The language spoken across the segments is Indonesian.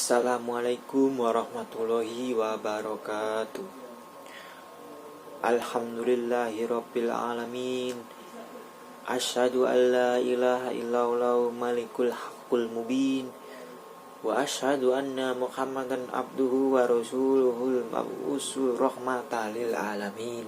Assalamualaikum warahmatullahi wabarakatuh. Alhamdulillahirabbil alamin. Asyhadu an la ilaha illallah malikul haqqul mubin. Wa asyhadu anna Muhammadan abduhu wa rasuluhul mab'usul rahmatan lil alamin.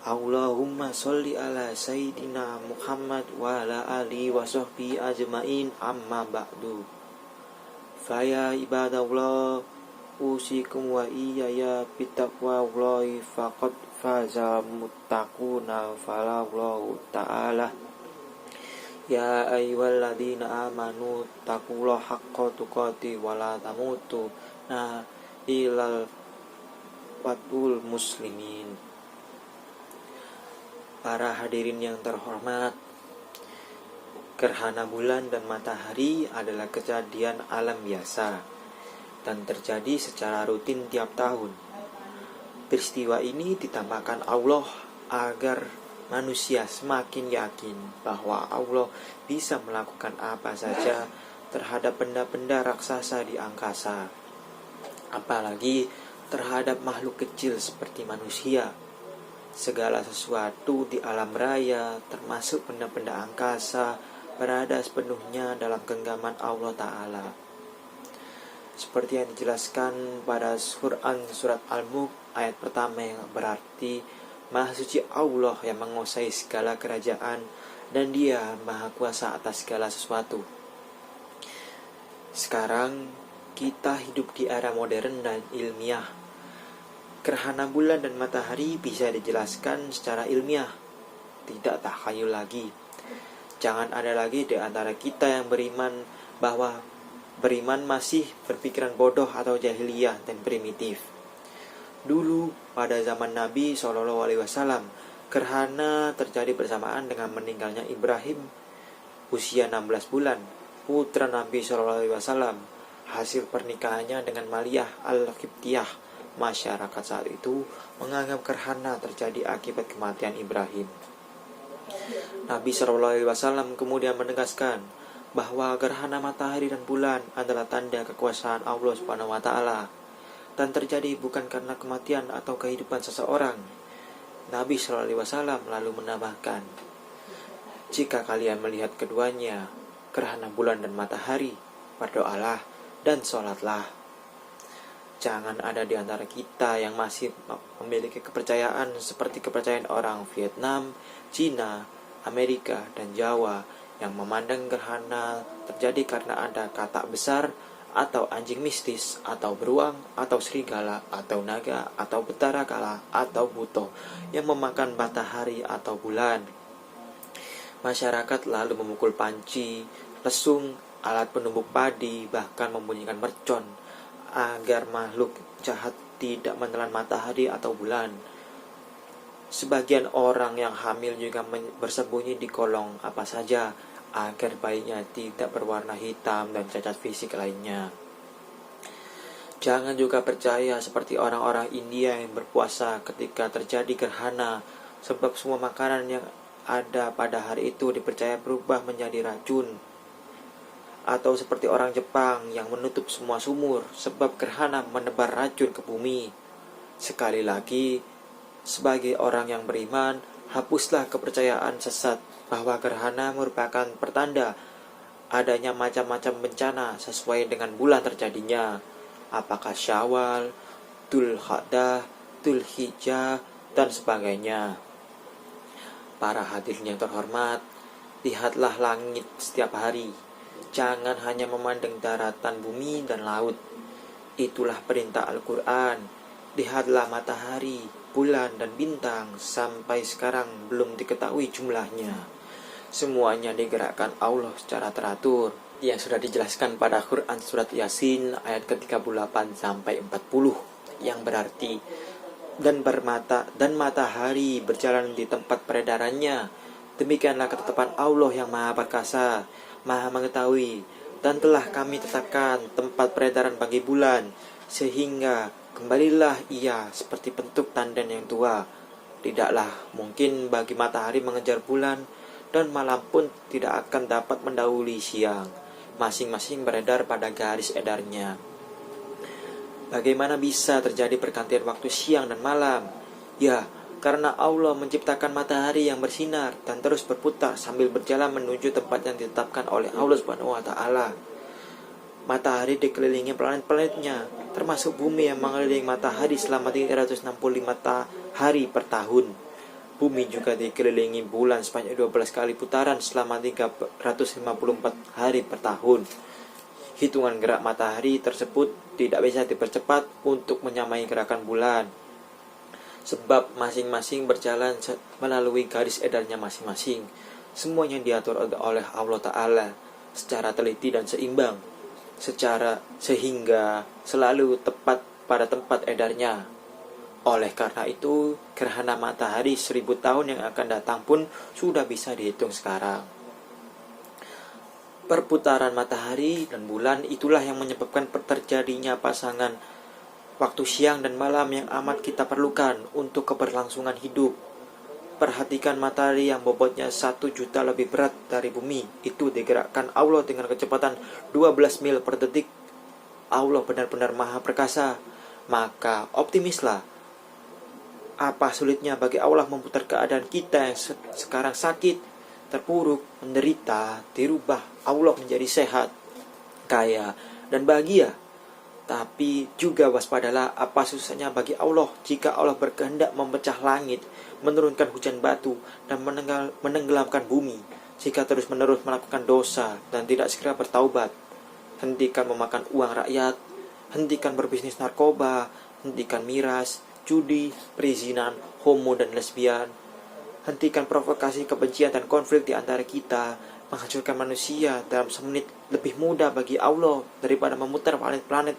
Allahumma sholli ala sayyidina Muhammad wa ala alihi wa sahbihi ajmain, amma ba'du. Faya ibadallah, usikum wa iyaya bitaqwallahi faqad faza muttaquna falallahu ta'ala. Ya ayyuhalladzina amanu taqullaha haqqa tuqatih wa la tamutunna illal watul muslimin. Para hadirin yang terhormat, gerhana bulan dan matahari adalah kejadian alam biasa dan terjadi secara rutin tiap tahun. Peristiwa ini ditambahkan Allah agar manusia semakin yakin bahwa Allah bisa melakukan apa saja terhadap benda-benda raksasa di angkasa, apalagi terhadap makhluk kecil seperti manusia. Segala sesuatu di alam raya, termasuk benda-benda angkasa, berada sepenuhnya dalam genggaman Allah Ta'ala. Seperti yang dijelaskan pada Quran surat Al-Mulk ayat pertama, yang berarti Maha Suci Allah yang menguasai segala kerajaan dan Dia Maha Kuasa atas segala sesuatu. Sekarang kita hidup di era modern dan ilmiah. Gerhana bulan dan matahari bisa dijelaskan secara ilmiah, tidak takhayul lagi. Jangan ada lagi di antara kita yang beriman bahwa beriman masih berpikiran bodoh atau jahiliyah dan primitif. Dulu pada zaman Nabi SAW, gerhana terjadi bersamaan dengan meninggalnya Ibrahim usia 16 bulan, putra Nabi SAW, hasil pernikahannya dengan Maliyah Al-Qibtiyah. Masyarakat saat itu menganggap gerhana terjadi akibat kematian Ibrahim. Nabi SAW kemudian menegaskan bahwa gerhana matahari dan bulan adalah tanda kekuasaan Allah SWT dan terjadi bukan karena kematian atau kehidupan seseorang. Nabi SAW lalu menambahkan, jika kalian melihat keduanya, gerhana bulan dan matahari, berdoalah dan sholatlah. Jangan ada di antara kita yang masih memiliki kepercayaan seperti kepercayaan orang Vietnam, Cina, Amerika, dan Jawa yang memandang gerhana terjadi karena ada katak besar atau anjing mistis atau beruang atau serigala atau naga atau betara kala atau buto yang memakan matahari atau bulan. Masyarakat lalu memukul panci, lesung, alat penumbuk padi, bahkan membunyikan mercon agar makhluk jahat tidak menelan matahari atau bulan. Sebagian orang yang hamil juga bersembunyi di kolong apa saja agar bayinya tidak berwarna hitam dan cacat fisik lainnya. Jangan juga percaya seperti orang-orang India yang berpuasa ketika terjadi gerhana, sebab semua makanan yang ada pada hari itu dipercaya berubah menjadi racun. Atau seperti orang Jepang yang menutup semua sumur sebab gerhana menebar racun ke bumi. Sekali lagi, sebagai orang yang beriman, hapuslah kepercayaan sesat bahwa gerhana merupakan pertanda adanya macam-macam bencana sesuai dengan bulan terjadinya, apakah Syawal, Dzulqa'dah, Dzulhijjah, dan sebagainya. Para hadirin yang terhormat, lihatlah langit setiap hari. Jangan hanya memandang daratan, bumi, dan laut. Itulah perintah Al-Quran. Lihatlah matahari, bulan, dan bintang. Sampai sekarang belum diketahui jumlahnya. Semuanya digerakkan Allah secara teratur, yang sudah dijelaskan pada Quran surat Yasin ayat ke-38 sampai 40, yang berarti dan matahari berjalan di tempat peredarannya. Demikianlah ketetapan Allah yang Maha Perkasa, Maha Mengetahui, dan telah kami tetapkan tempat peredaran bagi bulan, sehingga kembalilah ia seperti bentuk tandan yang tua. Tidaklah mungkin bagi matahari mengejar bulan, dan malam pun tidak akan dapat mendahului siang. masing-masing beredar pada garis edarnya. Bagaimana bisa terjadi pergantian waktu siang dan malam? Ya, karena Allah menciptakan matahari yang bersinar dan terus berputar sambil berjalan menuju tempat yang ditetapkan oleh Allah Subhanahu wa taala. Matahari dikelilingi planet-planetnya, termasuk bumi yang mengelilingi matahari selama 365 hari per tahun. Bumi juga dikelilingi bulan sebanyak 12 kali putaran selama 354 hari per tahun. Hitungan gerak matahari tersebut tidak bisa dipercepat untuk menyamai gerakan bulan, sebab masing-masing berjalan melalui garis edarnya masing-masing. Semuanya diatur oleh Allah Ta'ala secara teliti dan seimbang, sehingga selalu tepat pada tempat edarnya. Oleh karena itu, gerhana matahari 1000 tahun yang akan datang pun sudah bisa dihitung sekarang. Perputaran matahari dan bulan itulah yang menyebabkan terjadinya pasangan waktu siang dan malam yang amat kita perlukan untuk keberlangsungan hidup. Perhatikan matahari yang bobotnya 1 juta lebih berat dari bumi. Itu digerakkan Allah dengan kecepatan 12 mil per detik. Allah benar-benar maha perkasa. Maka optimislah. Apa sulitnya bagi Allah memutar keadaan kita yang sekarang sakit, terpuruk, menderita, dirubah Allah menjadi sehat, kaya, dan bahagia. Tapi juga waspadalah, apa susahnya bagi Allah jika Allah berkehendak memecah langit, menurunkan hujan batu, dan menenggelamkan bumi, jika terus-menerus melakukan dosa dan tidak segera bertaubat. Hentikan memakan uang rakyat, hentikan berbisnis narkoba, hentikan miras, judi, perizinan, homo dan lesbian. Hentikan provokasi kebencian dan konflik di antara kita. Menghancurkan manusia dalam semenit lebih mudah bagi Allah daripada memutar planet-planet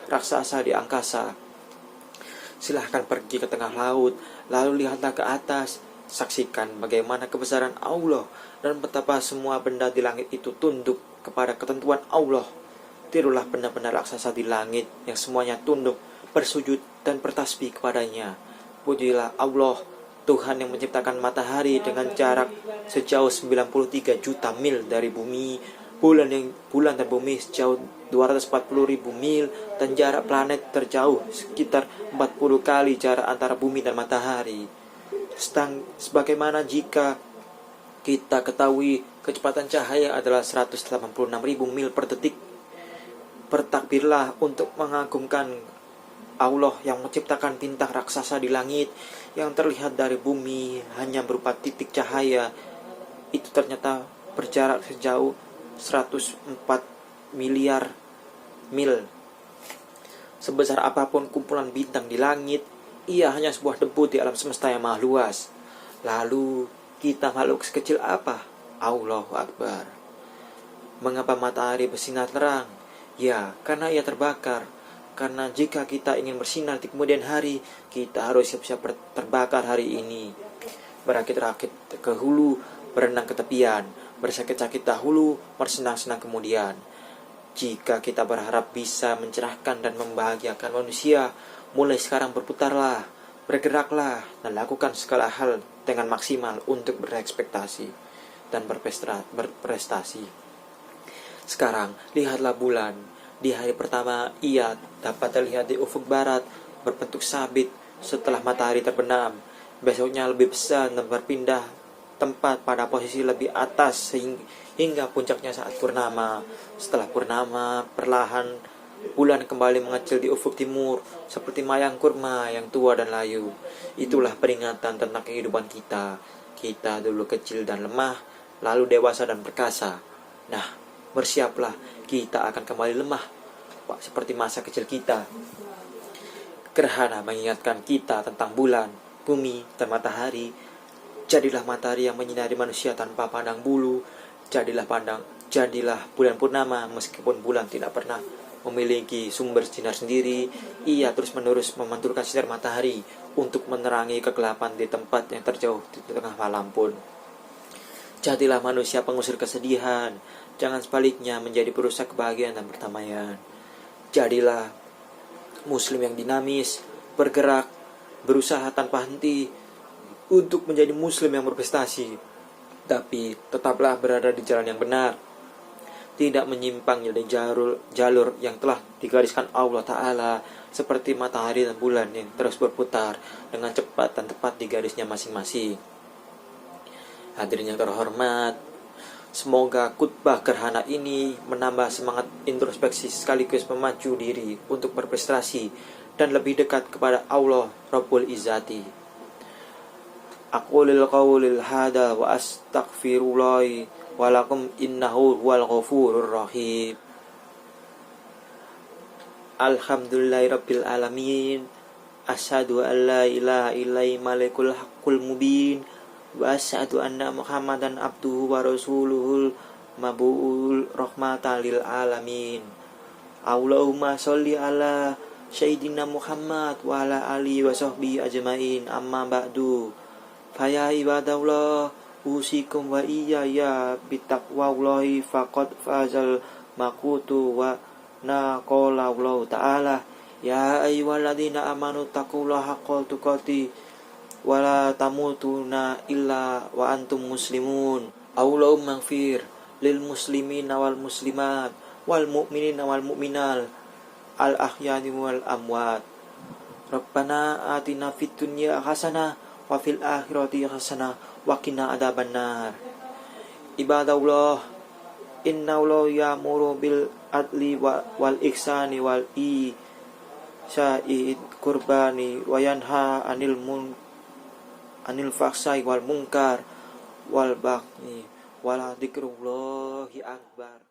raksasa di angkasa. Silahkan pergi ke tengah laut, lalu lihatlah ke atas. Saksikan bagaimana kebesaran Allah dan betapa semua benda di langit itu tunduk kepada ketentuan Allah. Tirulah benda-benda raksasa di langit yang semuanya tunduk, bersujud dan bertasbih kepadanya. Pujilah Allah, Tuhan yang menciptakan matahari dengan jarak sejauh 93 juta mil dari bumi, bulan dan bumi sejauh 240.000 mil, dan jarak planet terjauh sekitar 40 kali jarak antara bumi dan matahari. Sebagaimana jika kita ketahui kecepatan cahaya adalah 186.000 mil per detik, bertakbirlah untuk mengagumkan Allah yang menciptakan bintang raksasa di langit yang terlihat dari bumi hanya berupa titik cahaya. Itu ternyata berjarak sejauh 104 miliar mil. Sebesar apapun kumpulan bintang di langit, ia hanya sebuah debu di alam semesta yang maha luas. Lalu kita makhluk sekecil apa? Allahu Akbar. Mengapa matahari bersinar terang? Ya, karena ia terbakar. Karena jika kita ingin bersinar di kemudian hari, kita harus siap-siap terbakar hari ini. Berakit-rakit ke hulu, berenang ke tepian, bersakit-sakit dahulu, bersenang-senang kemudian. Jika kita berharap bisa mencerahkan dan membahagiakan manusia, mulai sekarang berputarlah, bergeraklah, dan lakukan segala hal dengan maksimal untuk berekspektasi dan berprestasi. Sekarang, lihatlah bulan. Di hari pertama, ia dapat terlihat di ufuk barat, berbentuk sabit setelah matahari terbenam. Besoknya lebih besar dan berpindah tempat pada posisi lebih atas hingga puncaknya saat purnama. Setelah purnama, perlahan bulan kembali mengecil di ufuk timur, seperti mayang kurma yang tua dan layu. Itulah peringatan tentang kehidupan kita. Kita dulu kecil dan lemah, lalu dewasa dan perkasa. Nah, bersiaplah, kita akan kembali lemah seperti masa kecil kita. Gerhana mengingatkan kita tentang bulan, bumi, dan matahari. Jadilah matahari yang menyinari manusia tanpa pandang bulu. Jadilah bulan purnama, meskipun bulan tidak pernah memiliki sumber sinar sendiri. Ia terus-menerus memantulkan sinar matahari untuk menerangi kegelapan di tempat yang terjauh di tengah malam pun. Jadilah manusia pengusir kesedihan, jangan sebaliknya menjadi perusak kebahagiaan dan perdamaian. Jadilah muslim yang dinamis, bergerak, berusaha tanpa henti untuk menjadi muslim yang berprestasi. Tapi tetaplah berada di jalan yang benar. tidak menyimpang dari jalur yang telah digariskan Allah Ta'ala, seperti matahari dan bulan yang terus berputar dengan cepat dan tepat di garisnya masing-masing. Hadirin yang terhormat, semoga khutbah gerhana ini menambah semangat introspeksi sekaligus memacu diri untuk berprestasi dan lebih dekat kepada Allah Rabbul Izzati. Aqulil qawlil hada wa astaghfirullahi walakum innahu huwal ghafurur rahim. Alhamdulillahi rabbil alamin. Asyhadu an la ilaha illallah malikul haqqul mubin. Wa asyhadu anna Muhammadan abduhu wa rasuluhul mabul rahmatan lil alamin. Allahumma sholli ala sayyidina Muhammad wa ala alihi wa sahbihi ajmain. Amma ba'du. Faya ibadallah, usikum wa iyaya bitaqwallahi faqad fazal makutu wa naqala Allah Ta'ala ya ayyuhalladzina amanu taqullaha haqqa tuqatih wa la tamutuna illa wa antum muslimun. Allahumma ighfir lil muslimina wal muslimat wal mu'minina wal mu'minat al ahyani wal amwat. Rabbana atina fid dunya hasanah wa fil akhirati hasanah wa qina adzabannar. Ibadallah, inna Allah ya'muru bil adli wal ihsani wal ihsani qurbani wa yanha anil fahsai wal munkar wal baghi wala dzikrullahi akbar.